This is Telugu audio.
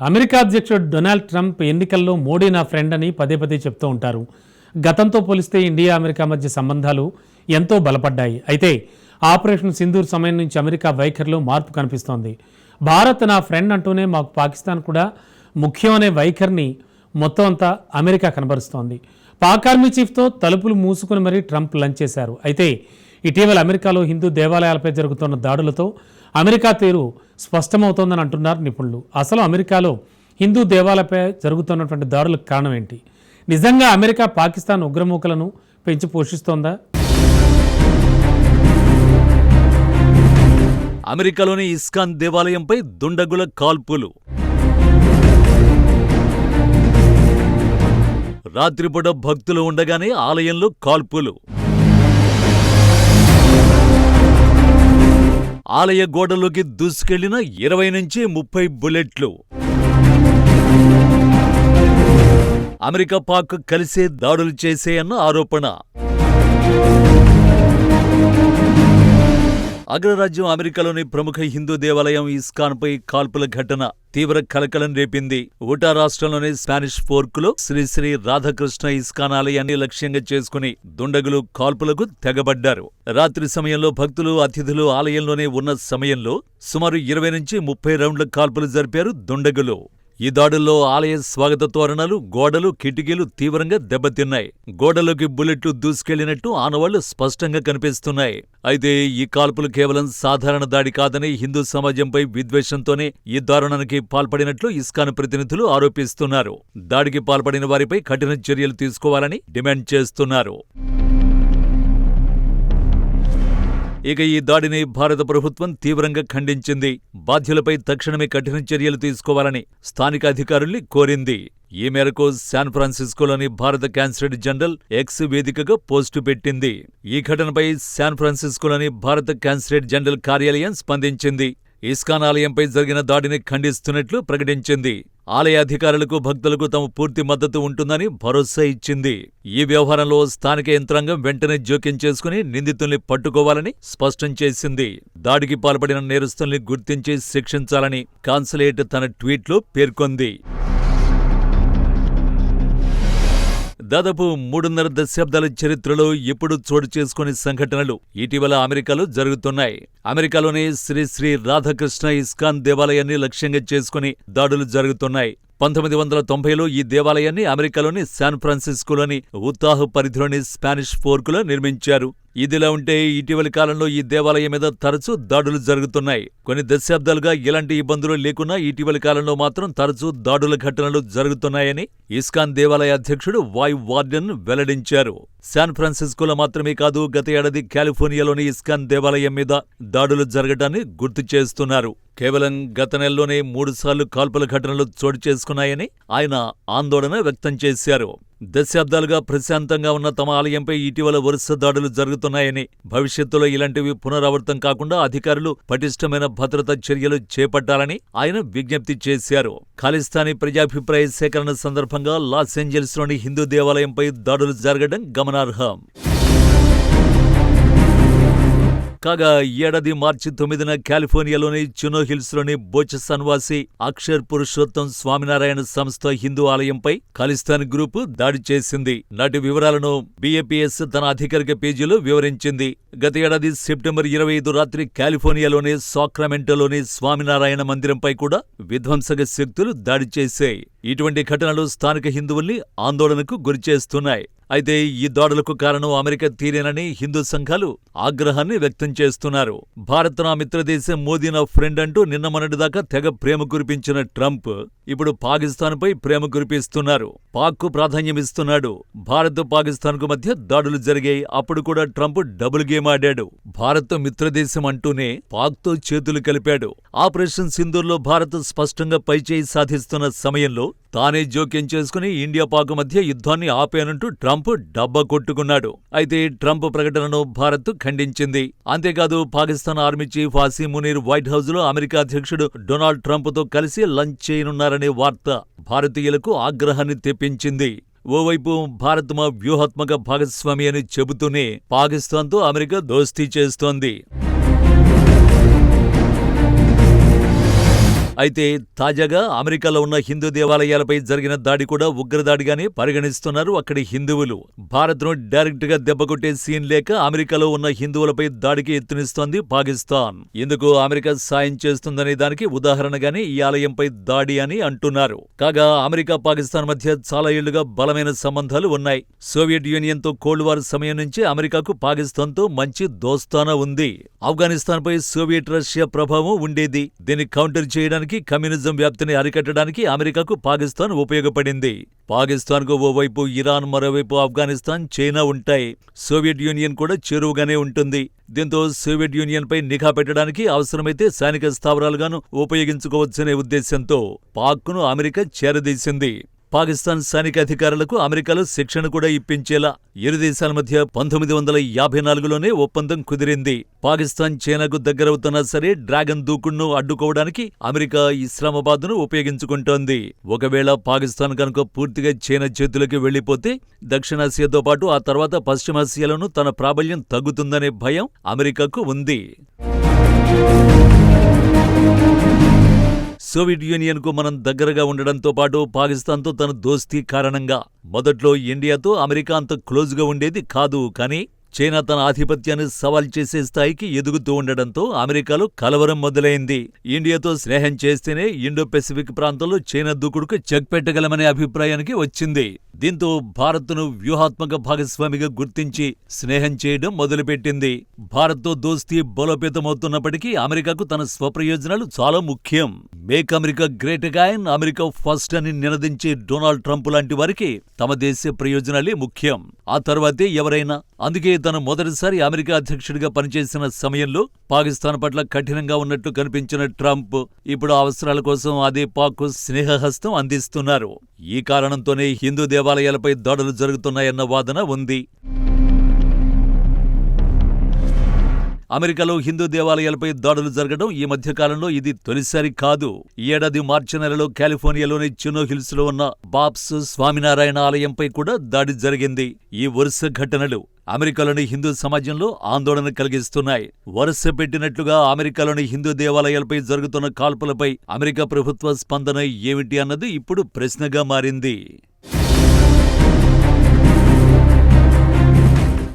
అమెరికా అధ్యక్షుడు డొనాల్డ్ ట్రంప్ ఎన్నికల్లో మోడీ నా ఫ్రెండ్ అని పదే పదే చెప్తూ ఉంటారు. గతంతో పోలిస్తే ఇండియా అమెరికా మధ్య సంబంధాలు ఎంతో బలపడ్డాయి. అయితే ఆపరేషన్ సింధూర్ సమయం నుంచి అమెరికా వైఖరిలో మార్పు కనిపిస్తోంది. భారత్ నా ఫ్రెండ్ అంటూనే మాకు పాకిస్తాన్ కూడా ముఖ్యం అనే వైఖరిని మొత్తం అంతా అమెరికా కనబరుస్తోంది. పాక్ ఆర్మీ చీఫ్తో తలుపులు మూసుకుని మరీ ట్రంప్ లంచ్ చేశారు. అయితే ఇటీవల అమెరికాలో హిందూ దేవాలయాలపై జరుగుతున్న దాడులతో అమెరికా తీరు స్పష్టమవుతోందని అంటున్నారు నిపుణులు. అసలు అమెరికాలో హిందూ దేవాలయాలపై జరుగుతున్నటువంటి దాడులకు కారణం ఏంటి? నిజంగా అమెరికా పాకిస్తాన్ ఉగ్రమూకలను పెంచి పోషిస్తోందా? అమెరికాలోని ఇస్కాన్ దేవాలయంపై దుండగుల కాల్పులు. రాత్రిపూట భక్తులు ఉండగానే ఆలయంలో కాల్పులు. ఆలయ గోడలోకి దూసుకెళ్లిన 20 నుంచి 30 బుల్లెట్లు. అమెరికా పాక్ కలిసే దాడులు చేసేయన్న ఆరోపణ. అగ్రరాజ్యం అమెరికాలోని ప్రముఖ హిందూ దేవాలయం ఇస్కాన్పై కాల్పుల ఘటన తీవ్ర కలకలం రేపింది. ఉటా రాష్ట్రంలోని స్పానిష్ ఫోర్కులో శ్రీ శ్రీ రాధాకృష్ణ ఇస్కాన్ ఆలయాన్ని లక్ష్యంగా చేసుకుని దుండగులు కాల్పులకు తెగబడ్డారు. రాత్రి సమయంలో భక్తులు అతిథులు ఆలయంలోనే ఉన్న సమయంలో సుమారు 20 నుంచి 30 రౌండ్ల కాల్పులు జరిపారు దుండగులు. ఈ దాడుల్లో ఆలయ స్వాగత తోరణాలు, గోడలు, కిటికీలు తీవ్రంగా దెబ్బతిన్నాయి. గోడలోకి బుల్లెట్లు దూసుకెళ్లినట్టు ఆనవాళ్లు స్పష్టంగా కనిపిస్తున్నాయి. అయితే ఈ కాల్పులు కేవలం సాధారణ దాడి కాదని, హిందూ సమాజంపై విద్వేషంతోనే ఈ దారుణానికి పాల్పడినట్లు ఇస్కాన్ ప్రతినిధులు ఆరోపిస్తున్నారు. దాడికి పాల్పడిన వారిపై కఠిన చర్యలు తీసుకోవాలని డిమాండ్ చేస్తున్నారు. ఇక ఈ దాడిని భారత ప్రభుత్వం తీవ్రంగా ఖండించింది. బాధ్యులపై తక్షణమే కఠిన చర్యలు తీసుకోవాలని స్థానిక అధికారుల్ని కోరింది. ఈ మేరకు శాన్ ఫ్రాన్సిస్కోలోని భారత కాన్సులేట్ జనరల్ ఎక్స్ వేదికగా పోస్టు పెట్టింది. ఈ ఘటనపై శాన్ ఫ్రాన్సిస్కోలోని భారత కాన్సులేట్ జనరల్ కార్యాలయం స్పందించింది. ఇస్కాన్ ఆలయంపై జరిగిన దాడిని ఖండిస్తున్నట్లు ప్రకటించింది. ఆలయ అధికారులకు, భక్తులకు తమ పూర్తి మద్దతు ఉంటుందని భరోసా ఇచ్చింది. ఈ వ్యవహారంలో స్థానిక యంత్రాంగం వెంటనే జోక్యం చేసుకుని నిందితుల్ని పట్టుకోవాలని స్పష్టం చేసింది. దాడికి పాల్పడిన నేరస్తుల్ని గుర్తించి శిక్షించాలని కాన్సులేట్ తన ట్వీట్లో పేర్కొంది. దాదాపు 3.5 దశాబ్దాల చరిత్రలో ఎప్పుడూ చోటు చేసుకుని సంఘటనలు ఇటీవల అమెరికాలో జరుగుతున్నాయి. అమెరికాలోని శ్రీ శ్రీ రాధాకృష్ణ ఇస్కాన్ దేవాలయాన్ని లక్ష్యంగా చేసుకుని దాడులు జరుగుతున్నాయి. 1990లో ఈ దేవాలయాన్ని అమెరికాలోని శాన్ ఫ్రాన్సిస్కోలోని ఉతాహ్ పరిధిలోని స్పానిష్ ఫోర్కులో నిర్మించారు. ఇదిలా ఉంటే ఇటీవలి కాలంలో ఈ దేవాలయం మీద తరచూ దాడులు జరుగుతున్నాయి. కొన్ని దశాబ్దాలుగా ఎలాంటి ఇబ్బందులు లేకున్నా ఇటీవలి కాలంలో మాత్రం తరచూ దాడుల ఘటనలు జరుగుతున్నాయని ఇస్కాన్ దేవాలయ అధ్యక్షుడు వాయ్ వార్డెన్ వెల్లడించారు. శాన్ ఫ్రాన్సిస్కోలో మాత్రమే కాదు, గత ఏడాది కాలిఫోర్నియాలోని ఇస్కాన్ దేవాలయం మీద దాడులు జరగడాన్ని గుర్తు చేస్తున్నారు. కేవలం గత నెలలోనే 3 సార్లు కాల్పుల ఘటనలు చోటు చేసుకున్నాయని ఆయన ఆందోళన వ్యక్తం చేశారు. దశాబ్దాలుగా ప్రశాంతంగా ఉన్న తమ ఆలయంపై ఇటీవల వరుస దాడులు జరుగుతున్నాయని, భవిష్యత్తులో ఇలాంటివి పునరావృతం కాకుండా అధికారులు పటిష్టమైన భద్రతా చర్యలు చేపట్టాలని ఆయన విజ్ఞప్తి చేశారు. ఖాలిస్తానీ ప్రజాభిప్రాయ సేకరణ సందర్భంగా లాస్ ఏంజల్స్లోని హిందూ దేవాలయంపై దాడులు జరగడం గమనార్హం. కాగా ఏడాది మార్చి 9న కాలిఫోర్నియాలోని చినో హిల్స్లోని బోచసన్ వాసి అక్షర్ పురుషోత్తం స్వామినారాయణ సంస్థ హిందూ ఆలయంపై ఖాలిస్తాన్ గ్రూపు దాడి చేసింది. నాటి వివరాలను BAPS తన అధికారిక పేజీలో వివరించింది. గత ఏడాది సెప్టెంబర్ 25 రాత్రి కాలిఫోర్నియాలోని సాక్రమెంటోలోని స్వామినారాయణ మందిరంపై కూడా విధ్వంసక శక్తులు దాడి చేశాయి. ఇటువంటి ఘటనలు స్థానిక హిందువుల్ని ఆందోళనకు గురిచేస్తున్నాయి. అయితే ఈ దాడులకు కారణం అమెరికా తీరేనని హిందూ సంఘాలు ఆగ్రహాన్ని వ్యక్తం చేస్తున్నారు. భారత్ నా మిత్రదేశం, మోదీ నా ఫ్రెండ్ అంటూ నిన్న మొన్నటిదాకా తెగ ప్రేమ కురిపించిన ట్రంప్ ఇప్పుడు పాకిస్తాన్పై ప్రేమ కురిపిస్తున్నారు. పాక్కు ప్రాధాన్యమిస్తున్నాడు. భారత్, పాకిస్తాన్కు మధ్య దాడులు జరిగాయి. అప్పుడు కూడా ట్రంప్ డబుల్ గేమ్ ఆడాడు. భారత్ మిత్రదేశం అంటూనే పాక్తో చేతులు కలిపాడు. ఆపరేషన్ సింధూర్లో భారత్ స్పష్టంగా పైచేయి సాధిస్తున్న సమయంలో తానే జోక్యం చేసుకుని ఇండియా పాక్ మధ్య యుద్ధాన్ని ఆపేనంటూ ట్రంప్ డబ్బా కొట్టుకున్నాడు. అయితే ట్రంప్ ప్రకటనను భారత్ ఖండించింది. అంతేకాదు, Pakistan army chief Asim Munir white house లో అమెరికా అధ్యక్షుడు డొనాల్డ్ ట్రంప్ తో కలిసి లంచ్ చేయనున్నారనే వార్త భారతీయులకు ఆగ్రహాన్ని తెప్పించింది. ఓవైపు భారత్ మా వ్యూహాత్మక భాగస్వామి అని చెబుతూనే పాకిస్తాన్తో అమెరికా దోస్తీ చేస్తోంది. అయితే తాజాగా అమెరికాలో ఉన్న హిందూ దేవాలయాలపై జరిగిన దాడి కూడా ఉగ్రదాడిగానే పరిగణిస్తున్నారు అక్కడి హిందువులు. భారత్ను డైరెక్ట్ గా దెబ్బకొట్టే సీన్ లేక అమెరికాలో ఉన్న హిందువులపై దాడికి ఎత్తునిస్తోంది పాకిస్తాన్. ఇందుకు అమెరికా సాయం చేస్తుందనే దానికి ఉదాహరణగానే ఈ ఆలయంపై దాడి అని అంటున్నారు. కాగా అమెరికా పాకిస్తాన్ మధ్య చాలా ఏళ్లుగా బలమైన సంబంధాలు ఉన్నాయి. సోవియట్ యూనియన్తో కోల్డ్ వార్ సమయం నుంచి అమెరికాకు పాకిస్తాన్తో మంచి దోస్తానా ఉంది. ఆఫ్ఘనిస్తాన్పై సోవియట్ రష్యా ప్రభావం ఉండేది. దీన్ని కౌంటర్ చేయడానికి, కమ్యూనిజం వ్యాప్తిని అరికట్టడానికి అమెరికాకు పాకిస్తాన్ ఉపయోగపడింది. పాకిస్తాన్కు ఓవైపు ఇరాన్, మరోవైపు ఆఫ్ఘనిస్తాన్, చైనా ఉంటాయి. సోవియట్ యూనియన్ కూడా చేరువగానే ఉంటుంది. దీంతో సోవియట్ యూనియన్పై నిఘా పెట్టడానికి అవసరమైతే సైనిక స్థావరాలుగాను ఉపయోగించుకోవచ్చనే ఉద్దేశంతో పాక్ను అమెరికా చేరదీసింది. పాకిస్తాన్ సైనిక అధికారులకు అమెరికాలో శిక్షణ కూడా ఇప్పించేలా ఇరు దేశాల మధ్య 1954లోనే ఒప్పందం కుదిరింది. పాకిస్తాన్ చైనాకు దగ్గరవుతున్నా సరే డ్రాగన్ దూకుడును అడ్డుకోవడానికి అమెరికా ఇస్లామాబాద్ను ఉపయోగించుకుంటోంది. ఒకవేళ పాకిస్తాన్ కనుక పూర్తిగా చైనా చేతులకు వెళ్లిపోతే దక్షిణాసియాతో పాటు ఆ తర్వాత పశ్చిమాసియాలోనూ తన ప్రాబల్యం తగ్గుతుందనే భయం అమెరికాకు ఉంది. సోవియట్ యూనియన్కు మనం దగ్గరగా ఉండడంతో పాటు పాకిస్తాన్తో తన దోస్తీ కారణంగా మొదట్లో ఇండియాతో అమెరికా అంత క్లోజ్గా ఉండేది కాదు. కానీ చైనా తన ఆధిపత్యాన్ని సవాల్ చేసే స్థాయికి ఎదుగుతూ ఉండడంతో అమెరికాలో కలవరం మొదలైంది. ఇండియాతో స్నేహం చేస్తేనే ఇండో పెసిఫిక్ ప్రాంతంలో చైనా దూకుడుకు చెక్ పెట్టగలమనే అభిప్రాయానికి వచ్చింది. దీంతో భారత్ను వ్యూహాత్మక భాగస్వామిగా గుర్తించి స్నేహం చేయడం మొదలుపెట్టింది. భారత్తో దోస్తీ బలోపేతమవుతున్నప్పటికీ అమెరికాకు తన స్వప్రయోజనాలు చాలా ముఖ్యం. Make America great again, America first అని నినదించే డొనాల్డ్ ట్రంప్ లాంటి వారికి తమ దేశ ప్రయోజనాలే ముఖ్యం. ఆ తర్వాతే ఎవరైనా. అందుకే తను మొదటిసారి అమెరికా అధ్యక్షుడిగా పనిచేసిన సమయంలో పాకిస్తాన్ పట్ల కఠినంగా ఉన్నట్టు కనిపించిన ట్రంప్ ఇప్పుడు అవసరాల కోసం అదే పాక్కు స్నేహహస్తం అందిస్తున్నారు. ఈ కారణంతోనే హిందూ దేవాలయాలపై దాడులు జరుగుతున్నాయన్న వాదన ఉంది. అమెరికాలో హిందూ దేవాలయాలపై దాడులు జరగడం ఈ మధ్యకాలంలో ఇది తొలిసారి కాదు. ఈ ఏడాది మార్చి నెలలో కాలిఫోర్నియాలోని చినో హిల్స్ లో ఉన్న బాప్స్ స్వామినారాయణ ఆలయంపై కూడా దాడి జరిగింది. ఈ వరుస ఘటనలు అమెరికాలోని హిందూ సమాజంలో ఆందోళన కలిగిస్తున్నాయి. వరుస పెట్టినట్లుగా అమెరికాలోని హిందూ దేవాలయాలపై జరుగుతున్న కాల్పులపై అమెరికా ప్రభుత్వ స్పందన ఏమిటి అన్నది ఇప్పుడు ప్రశ్నగా మారింది.